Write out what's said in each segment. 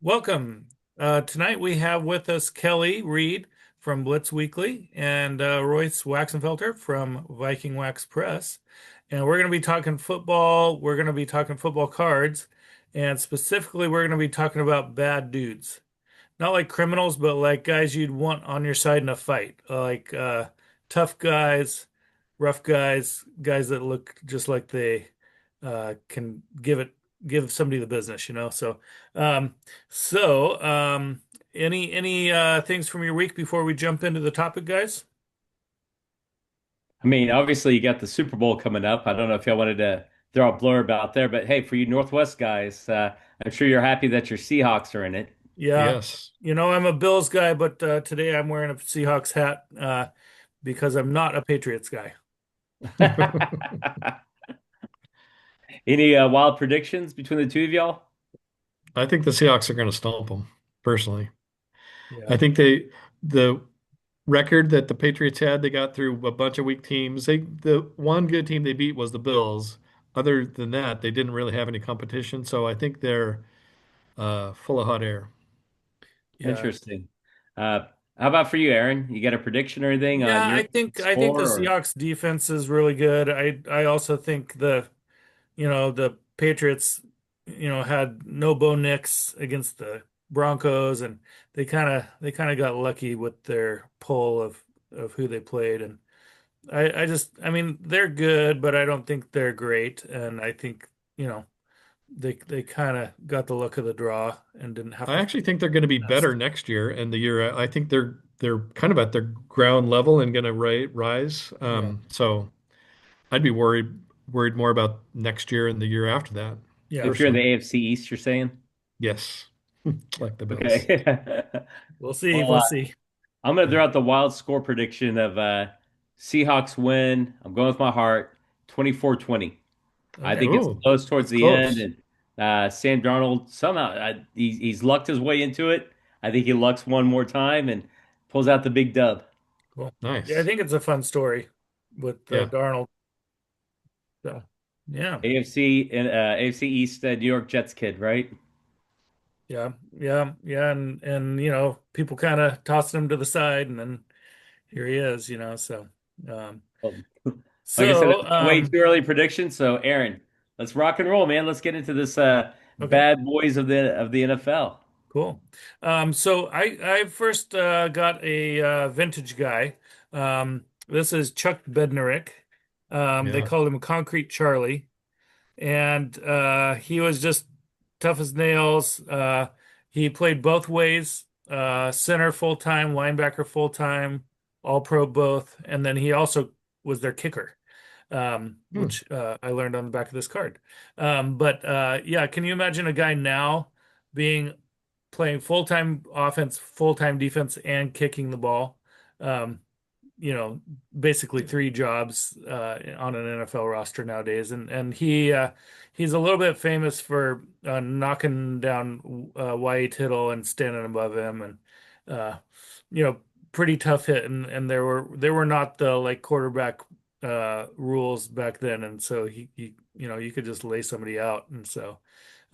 Welcome. Tonight we have with us Kelly Reed from Blitz Weekly and Royce Waxenfelter from Vikingwax Press. And we're going to be talking football. We're going to be talking football cards. And specifically, we're going to be talking about bad dudes. Not like criminals, but like guys you'd want on your side in a fight. Like tough guys, rough guys, guys that look just like they can give somebody the business, you know. Um, so any things from your week before we jump into the topic, guys? I mean, obviously you got the Super Bowl coming up. I don't know if y'all wanted to throw a blurb out there, but hey, for you Northwest guys, I'm sure you're happy that your Seahawks are in it. Yeah, Yes. you know, I'm a Bills guy, but today I'm wearing a Seahawks hat because I'm not a Patriots guy. Any wild predictions between the two of y'all? I think the Seahawks are going to stomp them, personally. I Yeah. think the record that the Patriots had, they got through a bunch of weak teams. The one good team they beat was the Bills. Other than that, they didn't really have any competition. So I think they're full of hot air. Yeah. Interesting. How about for you, Aaron? You got a prediction or anything on Yeah, your I think the score or Seahawks defense is really good. I also think the Patriots, had no Bo Nix against the Broncos, and they kind of got lucky with their pull of who they played. And I mean, they're good, but I don't think they're great. And I think, you know, they kind of got the luck of the draw and didn't have I to actually think they're going to be better best. next year and the year. I think they're kind of at their ground level and going to rise. Yeah. So I'd be worried more about next year and the year after that, Yeah. if you're in the personally. AFC East, you're saying? Yes, like the Bills. Okay. We'll see. Well, We'll see. I'm going to Yeah. throw out the wild score prediction of Seahawks win. I'm going with my heart, 24-20. I Okay. think it's Oh, close towards that's the end, close. and Sam Darnold somehow he's lucked his way into it. I think he lucks one more time and pulls out the big dub. Cool. Yeah, I Nice. think it's a fun story with Yeah. Darnold. So, yeah, AFC and AFC East New York Jets kid, right? yeah, and people kind of tossing him to the side, and then here he is, um, Well, like I said, so, that's way too early prediction. So, Aaron, let's rock and roll, man. Let's get into this okay, bad boys of the NFL. cool. So I first got a vintage guy. This is Chuck Bednarik. They Yeah. called him Concrete Charlie. And he was just tough as nails. He played both ways, center full time, linebacker full time, all pro both, and then he also was their kicker, Hmm. which I learned on the back of this card. But yeah, can you imagine a guy now being playing full time offense, full time defense, and kicking the ball? Um, you know, Basically three jobs on an NFL roster nowadays, and he's a little bit famous for knocking down Y.A. Tittle and standing above him, and uh, you know, pretty tough hit, and there were not the like quarterback rules back then, and so he you could just lay somebody out, and so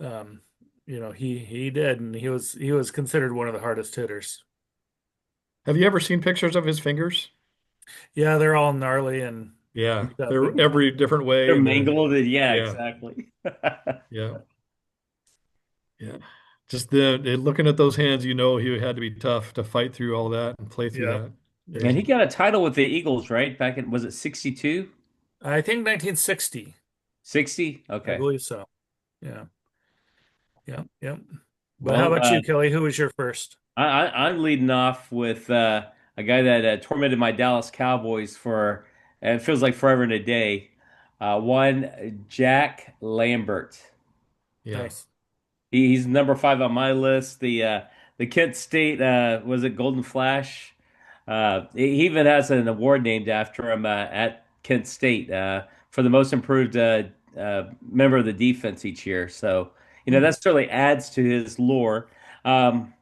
um, he did, and he was considered one of the hardest hitters. Have you ever seen pictures of his fingers? Yeah, they're all gnarly and Yeah, beat up, they're and every different They're way, and mangled, and yeah, yeah, exactly. yeah, yeah. Just looking at those hands, you know he had to be tough to fight through all that and play through yeah, that. yeah. And he got a title with the Eagles, right? Back in, was it 62? I think 1960. 60? I Okay. believe so. Yeah, yeah, yeah. But how Well, about you, Kelly? Who was your first? I'm leading off with a guy that tormented my Dallas Cowboys for it feels like forever and a day. One Jack Lambert. Yeah. Nice. He's number five on my list. The Kent State was it Golden Flash? He even has an award named after him at Kent State for the most improved member of the defense each year. So Hmm. that certainly adds to his lore. Um,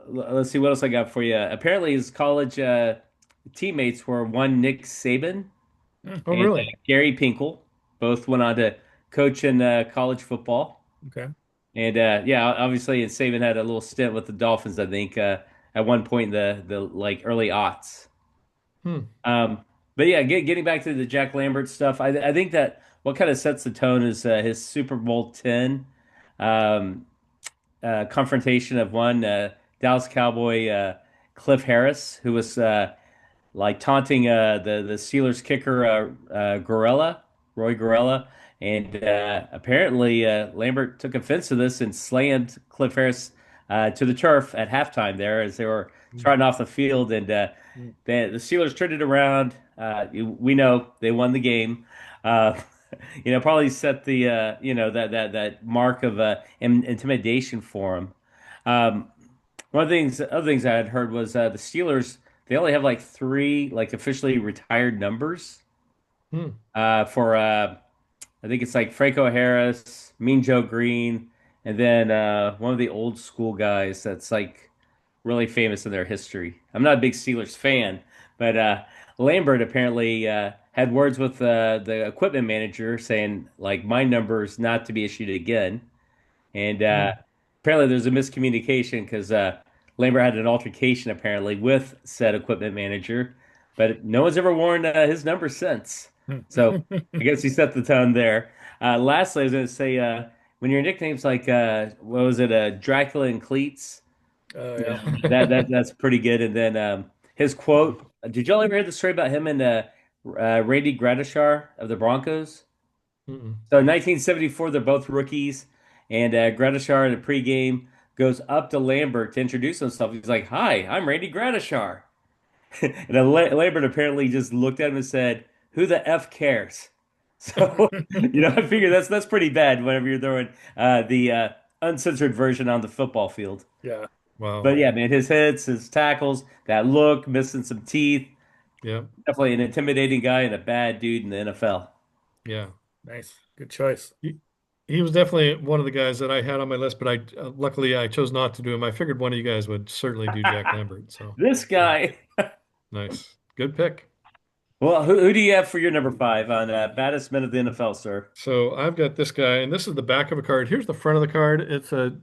let's see what else I got for you. Apparently, his college teammates were one Nick Saban Hmm. Oh, and really? Gary Pinkel. Both went on to coach in college football. Okay. And yeah, obviously, and Saban had a little stint with the Dolphins, I think, at one point in the like early aughts. Hmm. Um, but yeah, getting back to the Jack Lambert stuff, I think that what kind of sets the tone is his Super Bowl 10 um, confrontation of one Dallas Cowboy Cliff Harris, who was like taunting the Steelers kicker Roy Gorella, and apparently Lambert took offense to this and slammed Cliff Harris to the turf at halftime there as they were trotting off the field, and the Steelers turned it around. We know they won the game. Uh, probably set the that mark of intimidation for him. Um, one of the other things I had heard was the Steelers. They only have like three like officially retired numbers Hmm. for I think it's like Franco Harris, Mean Joe Green, and then one of the old school guys that's like really famous in their history. I'm not a big Steelers fan, but Lambert apparently had words with the equipment manager saying like my number is not to be issued again. And Hmm. apparently there's a miscommunication because Lambert had an altercation apparently with said equipment manager, but no one's ever worn his number since. So I guess he set the tone there. Lastly, I was going to say when your nickname's like what was it, Dracula and Cleats? Oh You yeah. know, that's pretty good. And then his quote. Did y'all ever hear the story about him and Randy Gradishar of the Broncos? Mm-mm. So in 1974, they're both rookies, and Gradishar in the pregame goes up to Lambert to introduce himself. He's like, "Hi, I'm Randy Gradishar," and then Lambert apparently just looked at him and said, "Who the f cares?" So I figure that's pretty bad whenever you're throwing the uncensored version on the football field. Yeah. Wow. But yeah, man, his hits, his tackles, that look, missing some teeth, Yeah. definitely an intimidating guy and a bad dude in the NFL. Yeah. Nice. Good choice. He was definitely one of the guys that I had on my list, but I luckily I chose not to do him. I figured one of you guys would certainly do Jack Lambert. So This yeah, guy. nice, good pick. Well, who do you have for your number five on baddest men of the NFL, sir? So I've got this guy, and this is the back of a card. Here's the front of the card. It's a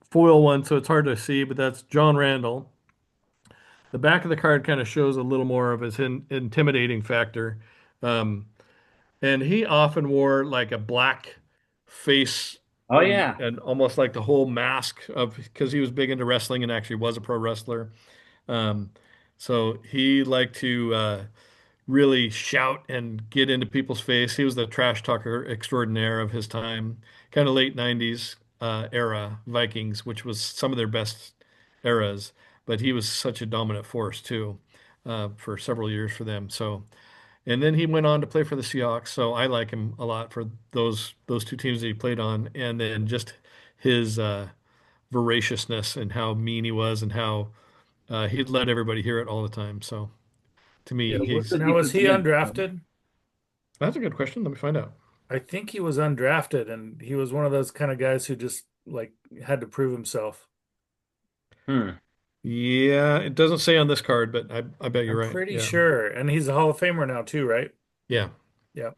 foil one, so it's hard to see, but that's John Randall. The back of the card kind of shows a little more of his intimidating factor. Um, and he often wore like a black face Oh yeah, and almost like the whole mask of because he was big into wrestling and actually was a pro wrestler. Um, so he liked to really shout and get into people's face. He was the trash talker extraordinaire of his time, kind of late 90s era Vikings, which was some of their best eras. But he was such a dominant force too for several years for them. So, and then he went on to play for the Seahawks. So I like him a lot for those two teams that he played on, and then just his voraciousness and how mean he was and how he'd let everybody hear it all the time. So to Yeah. me, what's the he's Now, was defensive he end? undrafted? that's a good question. Let me find out. I think he was undrafted, and he was one of those kind of guys who just like had to prove himself. Hmm. Yeah, it doesn't say on this card, but I bet you're I'm right. pretty Yeah. sure, and he's a Hall of Famer now too, right? Yeah. Yeah.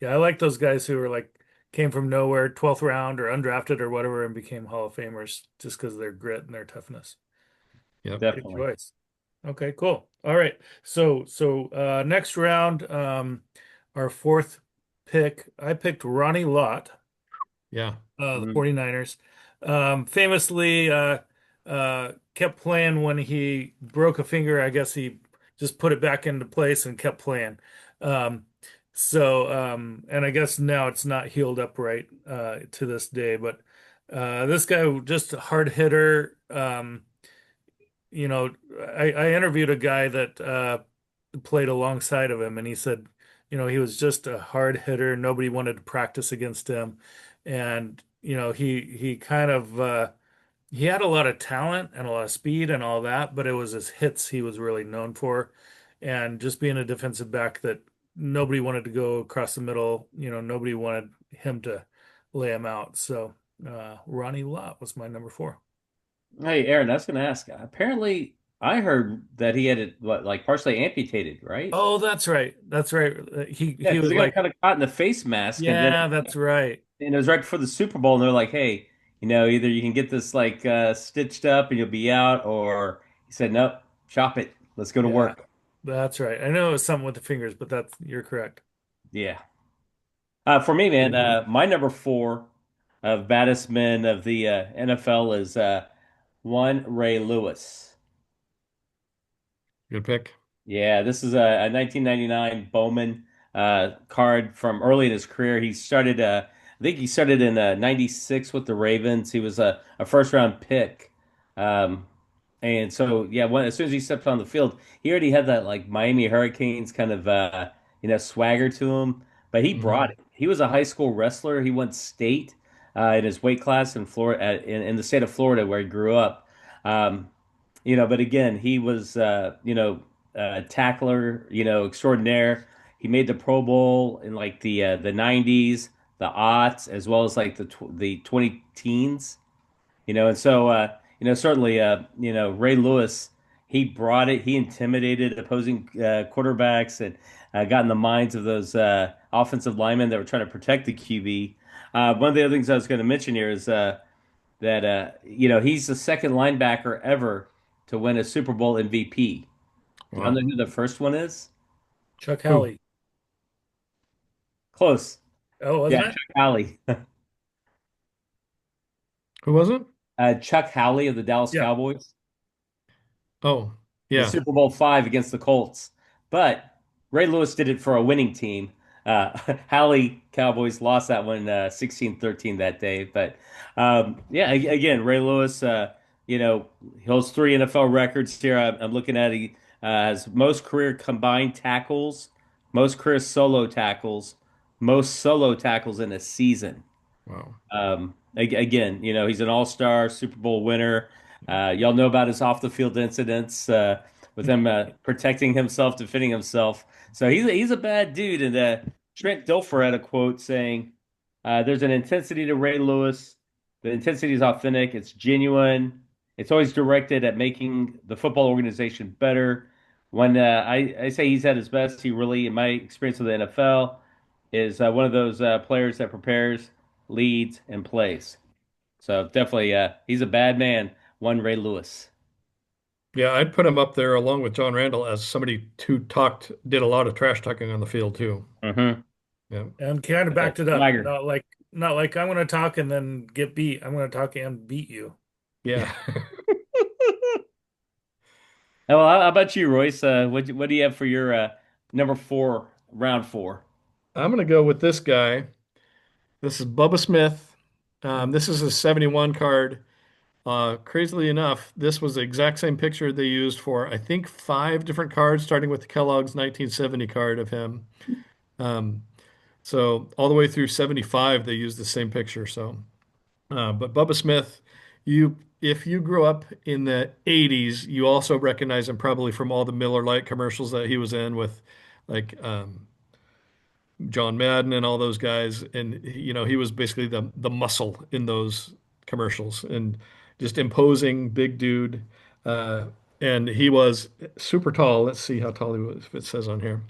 Yeah, I like those guys who are like came from nowhere, 12th round or undrafted or whatever, and became Hall of Famers just because of their grit and their toughness. Yep. Good Definitely. choice. Okay, cool. All right. So next round, our fourth pick, I picked Ronnie Lott, Yeah. the Hmm. 49ers. Famously kept playing when he broke a finger. I guess he just put it back into place and kept playing. Um, and I guess now it's not healed up right to this day, but this guy just a hard hitter. You know, I interviewed a guy that played alongside of him, and he said, he was just a hard hitter. Nobody wanted to practice against him, and he kind of he had a lot of talent and a lot of speed and all that, but it was his hits he was really known for, and just being a defensive back that nobody wanted to go across the middle. Nobody wanted him to lay him out. So Ronnie Lott was my number four. Hey, Aaron, I was going to ask. Apparently, I heard that he had it like partially amputated, right? Oh, that's right. That's right. He Yeah, he because was he got like, kind of caught in the face mask, and then yeah, that's right. and it was right before the Super Bowl, and they're like, "Hey, either you can get this like stitched up and you'll be out, or he said, nope, chop it. Let's go to Yeah, work. that's right. I know it was something with the fingers, but that's you're correct. Yeah. For me, man, my number four of baddest men of the NFL is one Ray Lewis. Good pick. Yeah, this is a 1999 Bowman card from early in his career. I think he started in '96 with the Ravens. He was a first round pick. Um, and so, yeah, as soon as he stepped on the field, he already had that like Miami Hurricanes kind of swagger to him. But he brought Hmm. it. He was a high school wrestler. He won state in his weight class in Florida, in the state of Florida where he grew up. Um, but again, he was tackler, extraordinaire. He made the Pro Bowl in like the '90s, the aughts, as well as like the 20 teens. And so certainly Ray Lewis, he brought it. He intimidated opposing quarterbacks and got in the minds of those offensive linemen that were trying to protect the QB. One of the other things I was going to mention here is that he's the second linebacker ever to win a Super Bowl MVP. Do y'all know Wow. who the first one is? Chuck Who? Howley. Close. Oh, Yeah, wasn't it? Chuck Howley. Who was it? Chuck Howley of the Dallas Yeah. Cowboys. Oh, The yeah. Super Bowl five against the Colts. But Ray Lewis did it for a winning team. Howley Cowboys lost that one 16-13 that day. But yeah, again, Ray Lewis, he holds three NFL records here. I'm looking at he has most career combined tackles, most career solo tackles, most solo tackles in a season. Wow. Again, he's an all-star Super Bowl winner. Y'all know about his off-the-field incidents with him protecting himself, defending himself. So he's a bad dude. And Trent Dilfer had a quote saying, "There's an intensity to Ray Lewis. The intensity is authentic. It's genuine. It's always directed at making the football organization better." When I say he's at his best, he really, in my experience with the NFL, is one of those players that prepares, leads, and plays. So definitely, he's a bad man. One Ray Lewis. Yeah, I'd put him up there along with John Randall as somebody who did a lot of trash talking on the field too. Mm-hmm. Yeah. And kind of backed it up. Swagger. Not like I'm going to talk and then get beat. I'm going to talk and beat you. Yeah. Oh, well, how about you, Royce? What do you have for your number four, round four? I'm going to go with this guy. This is Bubba Smith. This is a 71 card. Crazily enough, this was the exact same picture they used for, I think, five different cards, starting with the Kellogg's 1970 card of him. Um, so all the way through 75, they used the same picture. So, but Bubba Smith, if you grew up in the 80s, you also recognize him probably from all the Miller Lite commercials that he was in with, like John Madden and all those guys. And he was basically the muscle in those commercials and just imposing big dude. Uh, and he was super tall. Let's see how tall he was, if it says on here.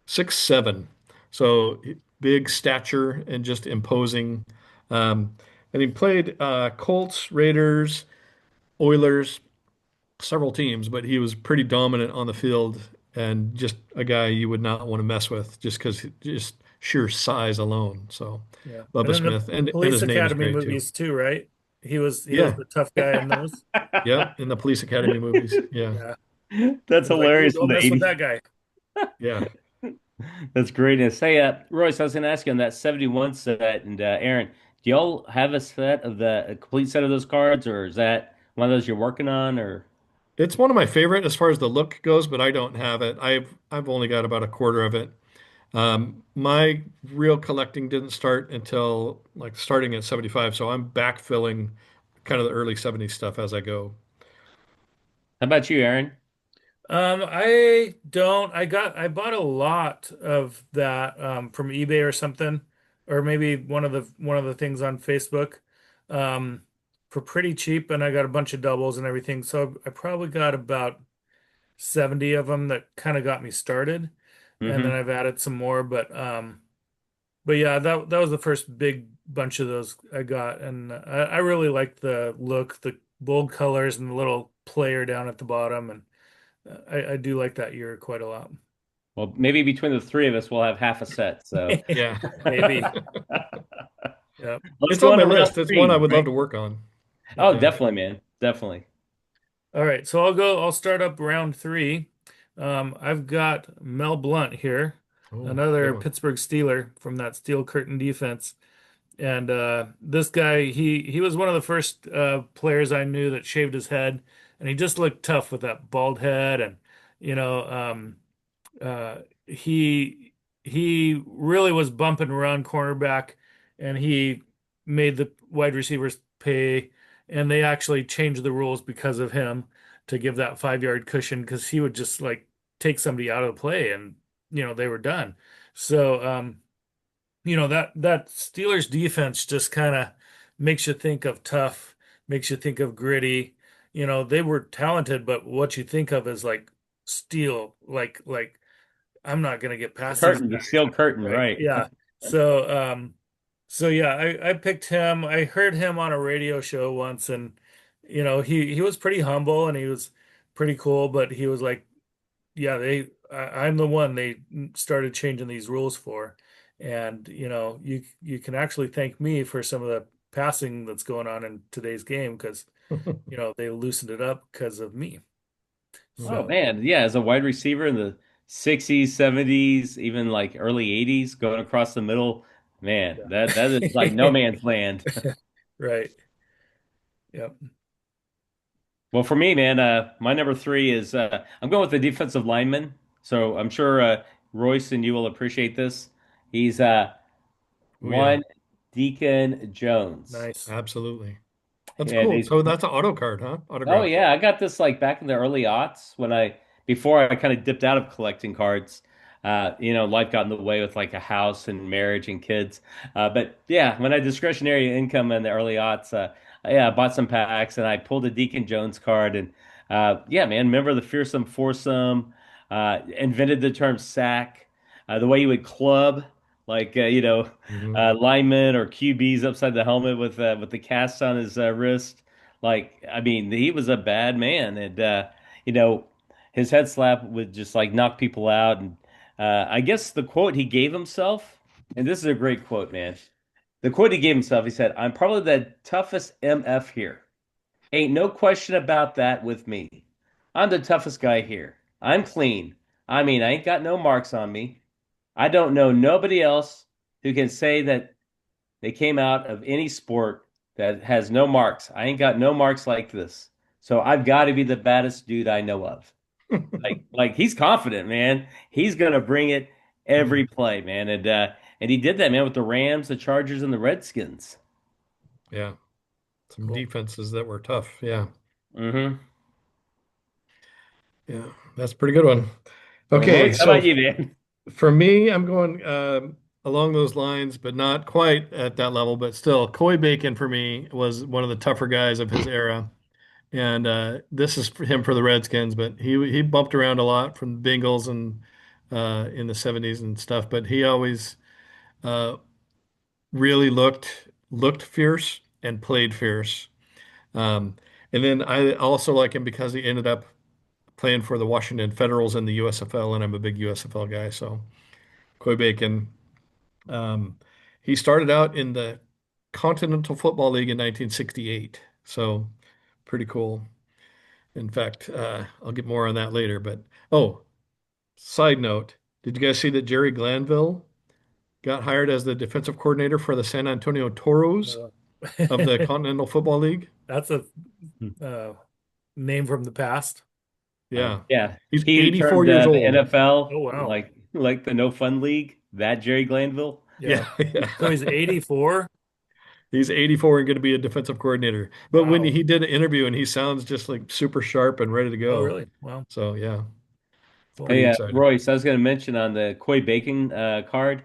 6'7". So big stature and just imposing. Um, and he played Colts, Raiders, Oilers, several teams, but he was pretty dominant on the field and just a guy you would not want to mess with just because just sheer size alone. So Yeah. And Bubba then the Smith and Police his name is Academy great too. movies too, right? He was Yeah. the tough guy in those. Yeah. In the Police Academy movies. Yeah. Yeah. That's It's like, ooh, hilarious in don't the mess with 80s. that guy. Yeah. That's greatness. Hey, Royce, I was going to ask you on that 71 set, and Aaron, do y'all have a complete set of those cards, or is that one of those you're working on, or? It's one of my favorite as far as the look goes, but I don't have it. I've only got about a quarter of it. My real collecting didn't start until like starting at 75, so I'm backfilling kind of the early 70s stuff as I go. How about you, Aaron? I don't. I bought a lot of that from eBay or something, or maybe one of the things on Facebook, um, for pretty cheap, and I got a bunch of doubles and everything. So I probably got about 70 of them that kind of got me started, and then Mm-hmm. I've added some more, but but yeah, that was the first big bunch of those I got, and I really liked the look, the bold colors, and the little player down at the bottom, and I do like that year quite a lot. Well, maybe between the three of us, we'll have half a set. So Yeah. Maybe. Yeah. let's It's go on on my to round list. It's one I three, would love Frank. to work on. But Oh, yeah. definitely, man. Definitely. All right, so I'll start up round three. I've got Mel Blount here, Oh, good another one. Pittsburgh Steeler from that Steel Curtain defense. And this guy, he was one of the first players I knew that shaved his head, and he just looked tough with that bald head, and you know, uh, he really was bump and run cornerback, and he made the wide receivers pay, and they actually changed the rules because of him to give that 5 yard cushion because he would just like take somebody out of the play, and they were done. So that Steelers defense just kind of makes you think of tough, makes you think of gritty. They were talented, but what you think of is like steel, like I'm not gonna get The past these curtain, the guys, steel curtain, right? right? Yeah. So yeah, I picked him. I heard him on a radio show once, and he was pretty humble and he was pretty cool, but he was like, yeah, I'm the one they started changing these rules for, and you can actually thank me for some of the passing that's going on in today's game because they loosened it up because of me. Oh So man, yeah, as a wide receiver in the 60s, 70s, even like early 80s, going across the middle, man, that is like no yeah. man's land. Right. Yep. Well, for me, man, my number three is I'm going with the defensive lineman. So I'm sure Royce and you will appreciate this. He's Oh yeah, one Deacon Jones, Nice. absolutely. That's and cool. he's So that's an auto card, huh? oh Autograph. yeah, I got this like back in the early aughts when I before I kind of dipped out of collecting cards. Life got in the way with like a house and marriage and kids. But yeah, when I had discretionary income in the early aughts, yeah, I bought some packs and I pulled a Deacon Jones card and yeah, man, remember the fearsome foursome? Invented the term sack. The way you would club like Hmm. linemen or QBs upside the helmet with the cast on his wrist. Like, I mean, he was a bad man, and you know, his head slap would just like knock people out. And I guess the quote he gave himself, and this is a great quote, man. The quote he gave himself, he said, "I'm probably the toughest MF here. Ain't no question about that with me. I'm the toughest guy here. I'm clean. I mean, I ain't got no marks on me. I don't know nobody else who can say that they came out of any sport that has no marks. I ain't got no marks like this. So I've got to be the baddest dude I know of. Like he's confident, man. He's gonna bring it every play, man. And he did that, man, with the Rams, the Chargers, and the Redskins. Yeah, some Cool. defenses that were tough. Yeah, Mm-hmm. yeah, that's a pretty good one. Well, Okay, Royce, how so about you, man? for me, I'm going along those lines, but not quite at that level. But still, Coy Bacon for me was one of the tougher guys of his era. And this is for him for the Redskins, but he bumped around a lot from the Bengals and in the 70s and stuff. But he always uh, really looked fierce and played fierce. Um, and then I also like him because he ended up playing for the Washington Federals in the USFL, and I'm a big USFL guy. So Coy Bacon, um, he started out in the Continental Football League in 1968. So pretty cool. In fact, I'll get more on that later. But oh, side note, did you guys see that Jerry Glanville got hired as the defensive coordinator for the San Antonio Toros Uh, of the Continental Football League? That's a uh, name from the past. Yeah. Yeah, He's he who 84 turned years the old. Oh NFL wow. like the no fun league. That Jerry Glanville. Yeah. Yeah, yeah. So he's 84. He's 84 and going to be a defensive coordinator. But when Wow. he did an interview and he sounds just like super sharp and ready to Oh go. really? Wow. So yeah, it's Cool. pretty Hey, exciting. Royce, I was going to mention on the Coy Bacon card.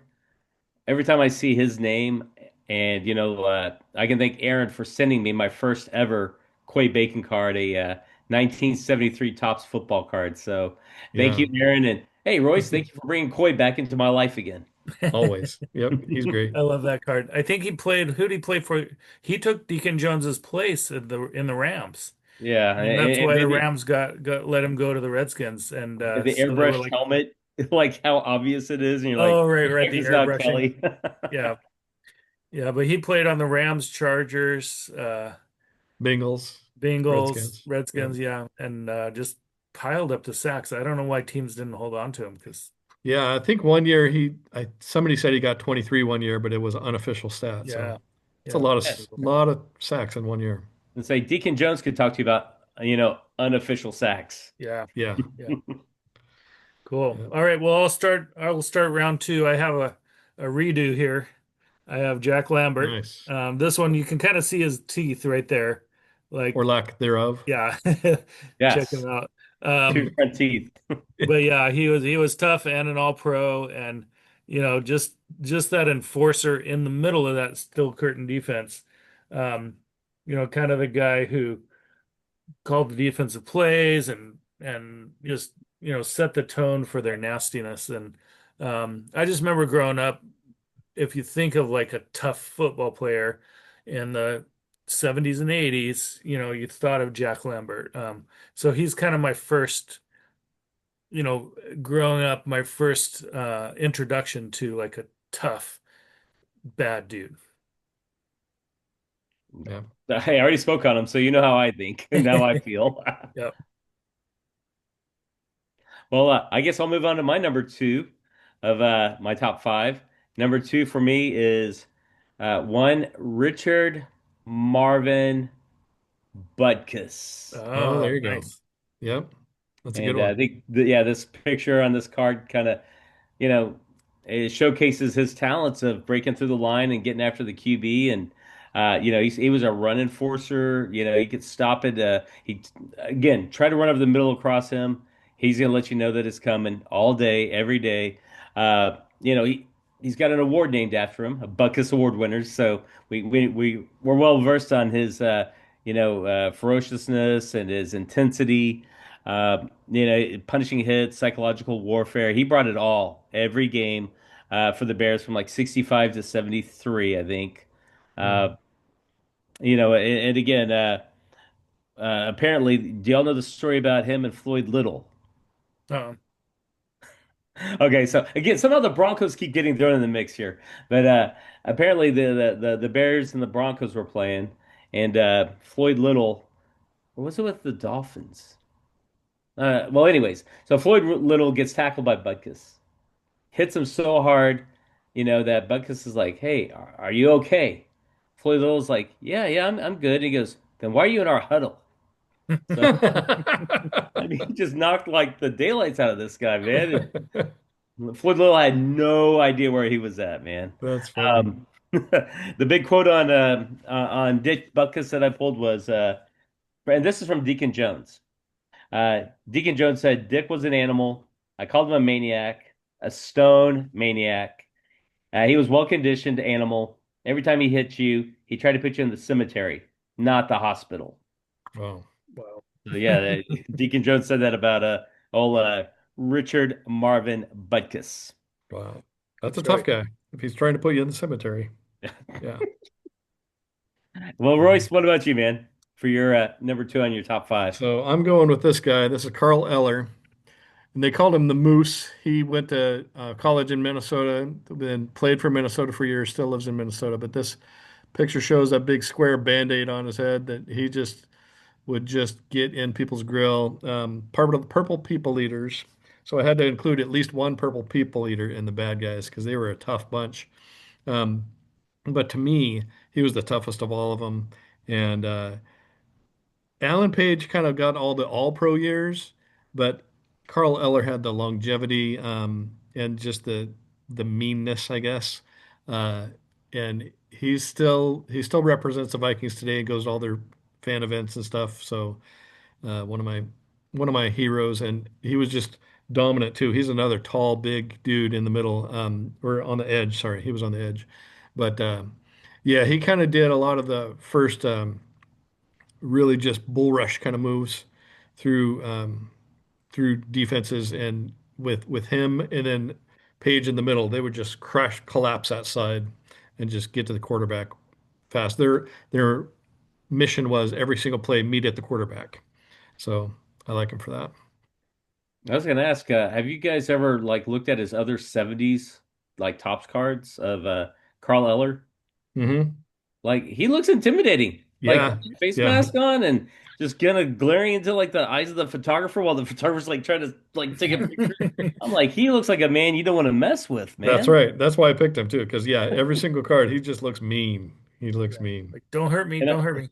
Every time I see his name, and I can thank Aaron for sending me my first ever Coy Bacon card, a 1973 Topps football card. So thank Yeah. you, Aaron, and hey, Royce, thank you for bringing Coy back into my life again. always. Yep, he's great. I love that card. I think he played. Who did he play for? He took Deacon Jones's place in the Rams, Yeah, and that's and why the then Rams got let him go to the Redskins. And the so they were airbrushed like, helmet, like how obvious it is, and you're like, "Oh, right, right, the it's not airbrushing." Kelly. Yeah, yeah. But he played on the Rams, Chargers, Bengals, Bengals, Redskins. Yep. Redskins. Yeah, and just piled up the sacks. I don't know why teams didn't hold on to him because Yeah, I think one year somebody said he got 23 one year, but it was an unofficial stat. So yeah, it's a yeah, lot Yeah. lot of sacks in one year. And say Deacon Jones could talk to you about, unofficial sacks. yeah, Yeah. yeah. Cool. Yeah. All right. Well, I will start round two. I have a redo here. I have Jack Lambert. Nice. This one you can kind of see his teeth right there. Like, Or lack thereof. yeah, check him Yes, out. two front teeth. But yeah, he was tough and an all pro, and just that enforcer in the middle of that steel curtain defense. Um, kind of a guy who called the defensive plays and just set the tone for their nastiness. And I just remember growing up, if you think of like a tough football player in the 70s and 80s, you thought of Jack Lambert. So he's kind of my first, growing up, my first introduction to like a tough bad dude. Yeah. I already spoke on him, so you know how I think and how I feel. Yep. Well, I guess I'll move on to my number two of my top five. Number two for me is one Richard Marvin Butkus. Oh, there Oh, you go. nice. Yep. That's a good And I one. think, yeah, this picture on this card kind of, you know, it showcases his talents of breaking through the line and getting after the QB. And, he was a run enforcer. He could stop it. Again, try to run over the middle across him. He's going to let you know that it's coming all day, every day. He's got an award named after him, a Buckus Award winner. So we're well versed on his, ferociousness and his intensity, punishing hits, psychological warfare. He brought it all every game for the Bears from like 65 to 73, I think. Mm. Uh, and again, apparently, do y'all know the story about him and Floyd Little? Oh, Okay, so again, somehow the Broncos keep getting thrown in the mix here, but apparently the Bears and the Broncos were playing, and Floyd Little, or was it with the Dolphins? Well, anyways, so Floyd Little gets tackled by Butkus, hits him so hard, that Butkus is like, "Hey, are you okay?" Floyd Little's like, "Yeah, yeah, I'm good." And he goes, "Then why are you in our huddle?" So I mean, he just knocked like the daylights out of this guy, man. And Floyd Little had no idea where he was at, man. That's funny. The big quote on Dick Butkus that I pulled was, and this is from Deacon Jones. Deacon Jones said Dick was an animal. I called him a maniac, a stone maniac. He was well-conditioned animal. Every time he hit you, he tried to put you in the cemetery, not the hospital. Wow. wow. So yeah, Deacon Jones said that about old Richard Marvin Butkus. Wow. That's a That's tough right. guy if he's trying to put you in the cemetery. Yeah. Well, Um, Royce, what about you, man? For your number two on your top five. so I'm going with this guy. This is Carl Eller, and they called him the Moose. He went to college in Minnesota, then played for Minnesota for years, still lives in Minnesota. But this picture shows a big square Band-Aid on his head that he just would just get in people's grill. Part of the Purple People Eaters. So I had to include at least one Purple People Eater in the bad guys because they were a tough bunch. Um, but to me, he was the toughest of all of them. And Alan Page kind of got all the all-pro years, but Carl Eller had the longevity and just the meanness, I guess. Uh, and he still represents the Vikings today and goes to all their fan events and stuff. So one of my heroes, and he was just dominant too. He's another tall, big dude in the middle, or on the edge. Sorry, he was on the edge, but yeah, he kind of did a lot of the first really just bull rush kind of moves through through defenses, and with him, and then Page in the middle, they would just crash, collapse that side, and just get to the quarterback fast. Their mission was every single play meet at the quarterback. So I like him for that. I was gonna ask, have you guys ever like looked at his other 70s like tops cards of Carl Eller? Hmm. Like he looks intimidating. Like Yeah, face yeah, mask on and just kind of glaring into like the eyes of the photographer while the photographer's like trying to like take a picture. I'm like, he looks like a man you don't want to mess with, that's man. right. That's why I picked him too. Because yeah, every single card he just looks mean. He looks Yeah. mean. Like, don't hurt me, And don't hurt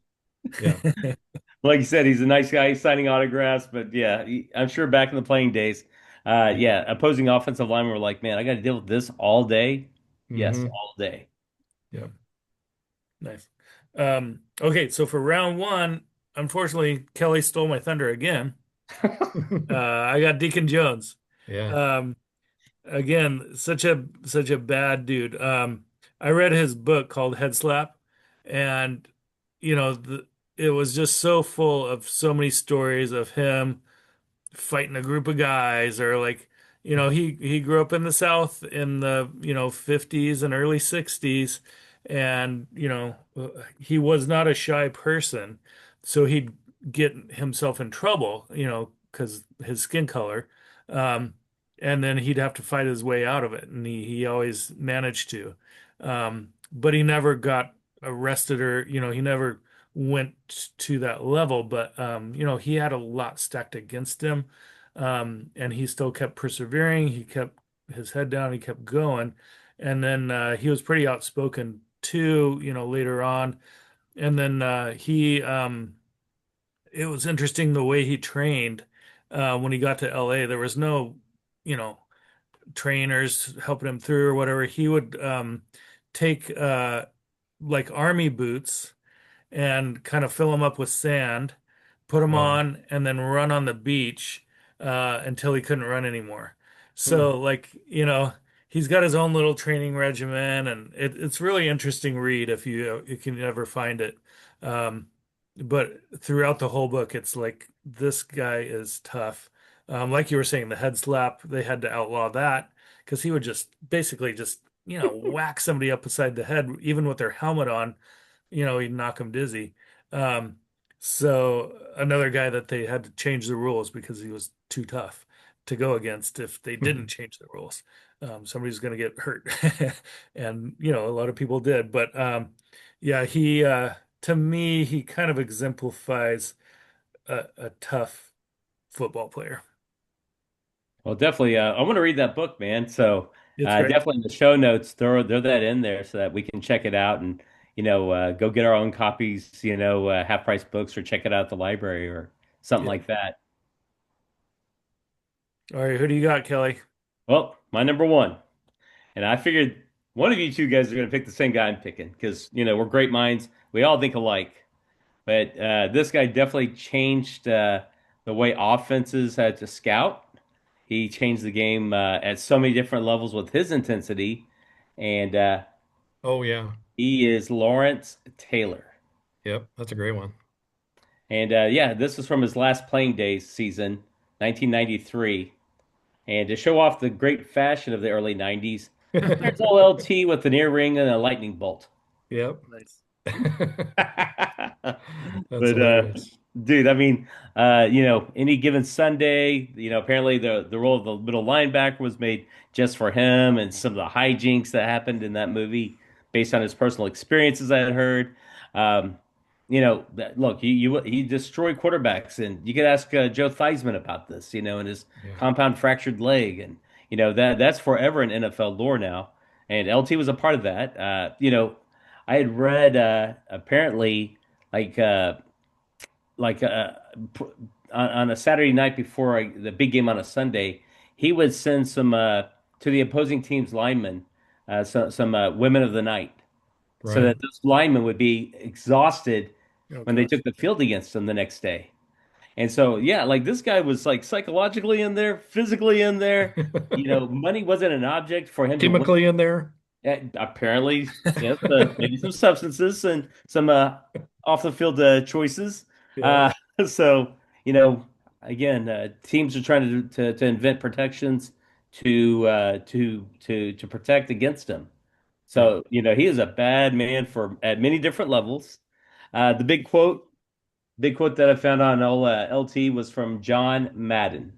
Yeah. me. like you said, he's a nice guy signing autographs, but yeah, I'm sure back in the playing days, yeah, opposing offensive linemen were like, man, I got to deal with this all day. Yes, Hmm. all day. Yeah. Nice. Okay, so for round one, unfortunately, Kelly stole my thunder again. I got Deacon Jones. Yeah. Um, again, such a bad dude. I read his book called Headslap, and it was just so full of so many stories of him fighting a group of guys, or like, he grew up in the South in the 50s and early 60s, and he was not a shy person, so he'd get himself in trouble, because his skin color. um and then he'd have to fight his way out of it, and he always managed to. But he never got arrested, or he never went to that level, but he had a lot stacked against him. And he still kept persevering. He kept his head down, he kept going. And then he was pretty outspoken too, later on. And then he it was interesting the way he trained. When he got to LA, there was no, you know, trainers helping him through or whatever. He would take like army boots and kind of fill them up with sand, put them Wow. on, and then run on the beach until he couldn't run anymore. Hmm. So, like, he's got his own little training regimen, and it's really interesting read if you can ever find it. Um, but throughout the whole book, it's like this guy is tough. Like you were saying, the head slap, they had to outlaw that because he would just basically just whack somebody up beside the head, even with their helmet on. He'd knock him dizzy. Um, so another guy that they had to change the rules because he was too tough to go against if they didn't change the rules. Somebody's going to get hurt. And, a lot of people did. But yeah, to me, he kind of exemplifies a tough football player. Well, definitely. I want to read that book, man. So It's great. definitely in the show notes, throw that in there so that we can check it out and go get our own copies. Half price books or check it out at the library or something Yeah. like that. All right, who do you got, Kelly? Well, my number one, and I figured one of you two guys are going to pick the same guy I'm picking because we're great minds. We all think alike. But this guy definitely changed the way offenses had to scout. He changed the game at so many different levels with his intensity, and Oh yeah. he is Lawrence Taylor. Yep. That's a great one. And yeah, this is from his last playing days season, 1993. And to show off the great fashion of the early 90s, there's all LT with an earring and a lightning bolt. Yep. Nice. That's But hilarious. dude, I mean, any given Sunday, apparently the role of the middle linebacker was made just for him, and some of the hijinks that happened in that movie, based on his personal experiences, I had heard. Um, look, he destroyed quarterbacks, and you could ask Joe Theismann about this, and his Yeah. compound fractured leg, and that's forever in NFL lore now. And LT was a part of that. I had read apparently like like on a Saturday night before the big game on a Sunday, he would send some to the opposing team's linemen, some women of the night, so Right. that those linemen would be exhausted Oh when they gosh. took the field against them the next day. And so, yeah, like this guy was like psychologically in there, physically in there. Money wasn't an object for him to win. Chemically in there. Apparently, yes, maybe some substances and some off the field choices. Yeah. Uh, so, you know, again, teams are trying to invent protections to protect against him. Yeah. So, he is a bad man for at many different levels. The big quote that I found on LT was from John Madden.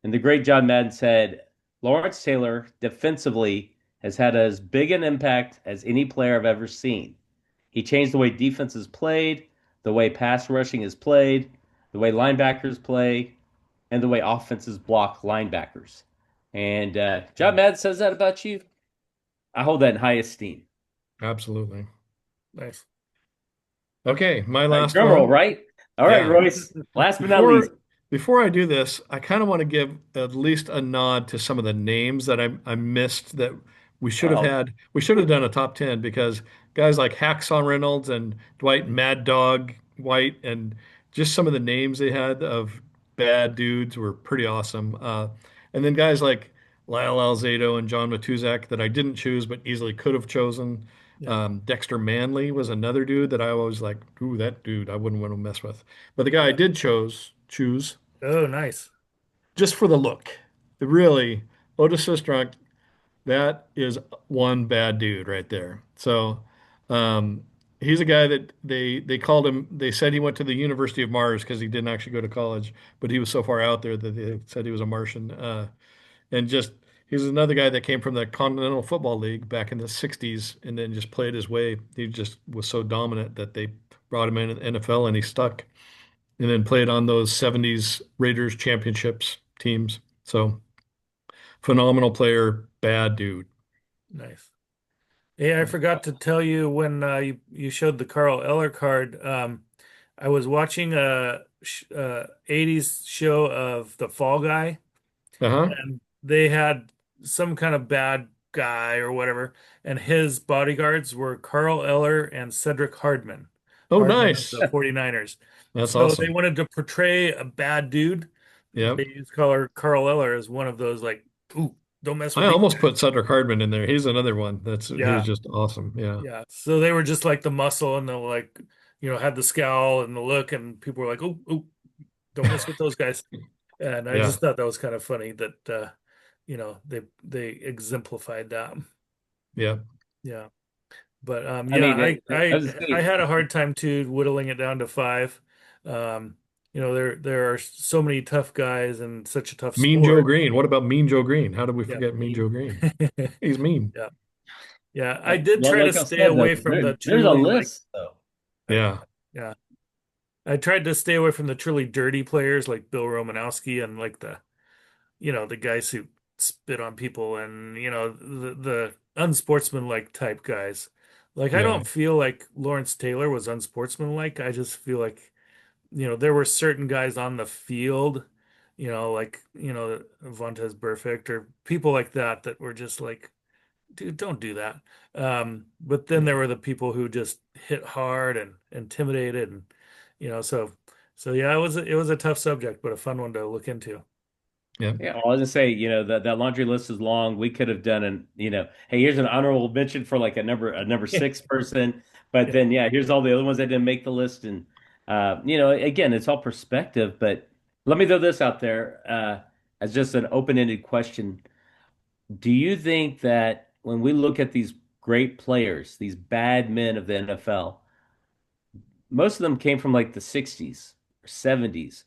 And the great John Madden said, Lawrence Taylor defensively has had as big an impact as any player I've ever seen. He changed the way defense is played, the way pass rushing is played, the way linebackers play, and the way offenses block linebackers. And John Madden says that about you. I hold that in high esteem. Absolutely. Nice. Okay, my All right, last drum roll, one. right? All right, Yeah. Royce. Last but not least. Before I do this, I kind of want to give at least a nod to some of the names that I missed that we should have Oh, had. We should have done a top 10 because guys like Hacksaw Reynolds and Dwight Mad Dog White and just some of the names they had of bad dudes were pretty awesome. And then guys like Lyle Alzado and John Matuzak that I didn't choose but easily could have chosen. Yeah. Dexter Manley was another dude that I always like, ooh, that dude I wouldn't want to mess with. But the guy I Yeah. did choose Oh, nice. just for the look. Really, Otis Sistrunk, that is one bad dude right there. So he's a guy that they called him, they said he went to the University of Mars because he didn't actually go to college, but he was so far out there that they said he was a Martian. And just he's another guy that came from the Continental Football League back in the 60s and then just played his way. He just was so dominant that they brought him in the NFL and he stuck and then played on those 70s Raiders championships teams. So phenomenal player, bad dude. Nice. Hey, I forgot to tell you when you showed the Carl Eller card. I was watching a 80s show of The Fall Guy, Uh-huh. and they had some kind of bad guy or whatever, and his bodyguards were Carl Eller and Cedric Hardman. Oh, Hardman of nice. the 49ers. That's So they awesome. wanted to portray a bad dude. They Yep. used Carl Eller as one of those like, ooh, don't mess I with me. almost put Cedric Hardman in there. He's another one. He's Yeah. just awesome. Yeah. Yeah. So they were just like the muscle and the like, had the scowl and the look, and people were like, oh, oh, don't mess with those guys. And I Yeah. just thought that was kind of funny that they exemplified that. Yeah. Yeah. But I yeah, mean, I I was I saying, had a hard time too whittling it down to five. Um, there are so many tough guys and such a tough Mean Joe sport. Green. What about Mean Joe Green? How did we Yeah, forget Mean mean. Joe Green? He's mean. Yeah. Yeah. I did well, try to like I stay said, though, away from the there's a truly like list, though. Yeah. yeah. I tried to stay away from the truly dirty players like Bill Romanowski and like the guys who spit on people and the unsportsmanlike type guys. Like I Yeah. don't feel like Lawrence Taylor was unsportsmanlike. I just feel like there were certain guys on the field, like Vontez Burfict or people like that were just like, dude, don't do that. But then there were the people who just hit hard and intimidated, and so yeah, it was a tough subject, but a fun one to look into. Yeah. Yeah, well, I was gonna say, that laundry list is long. We could have done hey, here's an honorable mention for like a number six person, but Yeah, then yeah, here's all the other ones that didn't make the list, and again, it's all perspective. But let me throw this out there as just an open-ended question. Do you think that when we look at these great players, these bad men of the NFL, most of them came from like the 60s or 70s?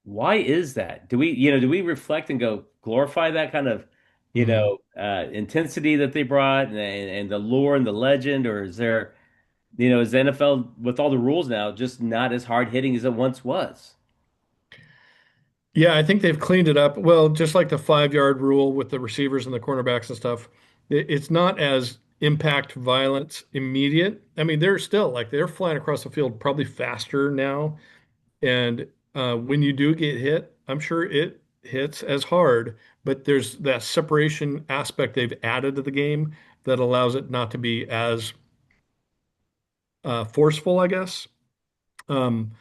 Why is that? Do we reflect and go glorify that kind of, Mhm. intensity that they brought and the lore and the legend, or is the NFL with all the rules now just not as hard hitting as it once was? Yeah, I think they've cleaned it up. Well, just like the 5 yard rule with the receivers and the cornerbacks and stuff, it's not as impact violence immediate. I mean, they're still like they're flying across the field probably faster now. And when you do get hit, I'm sure it hits as hard, but there's that separation aspect they've added to the game that allows it not to be as forceful, I guess. Um,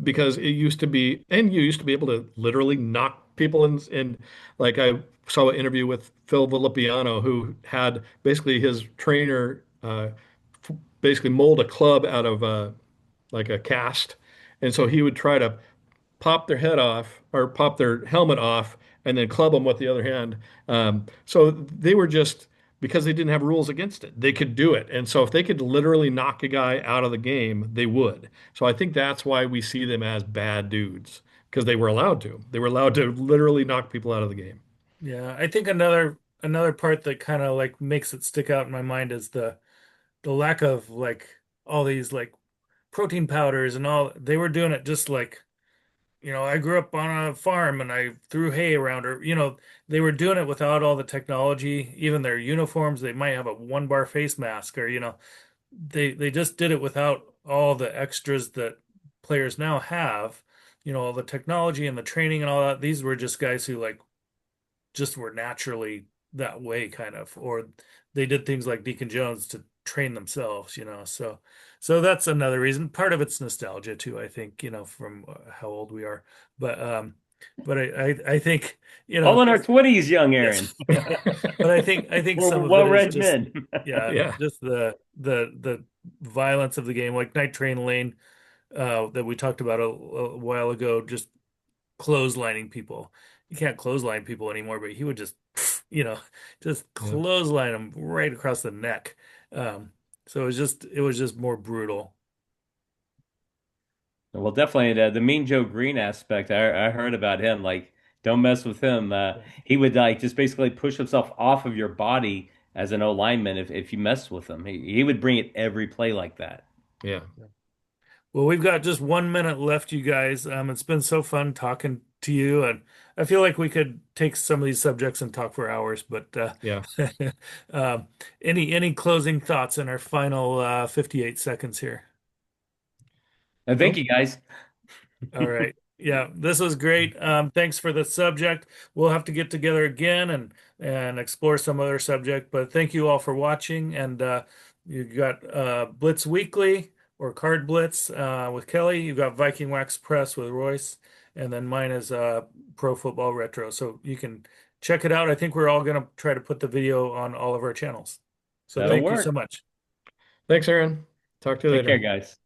because it used to be, and you used to be able to literally knock people in. And like I saw an interview with Phil Villapiano, who had basically his trainer basically mold a club out of like a cast, and so he would try to pop their head off or pop their helmet off and then club them with the other hand. So they were just because they didn't have rules against it, they could do it. And so if they could literally knock a guy out of the game, they would. So I think that's why we see them as bad dudes because they were allowed to. They were allowed to literally knock people out of the game. Yeah, I think another part that kind of like makes it stick out in my mind is the lack of like all these like protein powders and all. They were doing it just like, I grew up on a farm and I threw hay around, or they were doing it without all the technology. Even their uniforms, they might have a one bar face mask, or they just did it without all the extras that players now have. All the technology and the training and all that. These were just guys who like just were naturally that way, kind of, or they did things like Deacon Jones to train themselves, so that's another reason. Part of it's nostalgia too, I think, from how old we are, but I think, All in our 20s, young yes. Aaron. But I think We're some of it is well-read just, men. yeah, Yeah. just the violence of the game, like Night Train Lane, that we talked about a while ago, just clotheslining people. You can't clothesline people anymore, but he would just, you know, just Yeah. clothesline them right across the neck. Um, so it was just more brutal. Well, definitely the Mean Joe Green aspect. I heard about him. Like, don't mess with him. Yeah. He would like just basically push himself off of your body as an O lineman if you messed with him. He would bring it every play like that. Yeah. Well, we've got just 1 minute left, you guys. It's been so fun talking to you, and I feel like we could take some of these subjects and talk for hours. But Yeah. um, any closing thoughts in our final 58 seconds here? And thank Nope. you guys. All right. Yeah, this was great. Thanks for the subject. We'll have to get together again and explore some other subject. But thank you all for watching. And you got Blitz Weekly or Card Blitz with Kelly. You got Vikingwax Press with Royce, and then mine is Pro Football Retro. So you can check it out. I think we're all going to try to put the video on all of our channels. So That'll thank you so work. much. Thanks, Aaron. Talk to you Take care, later. guys.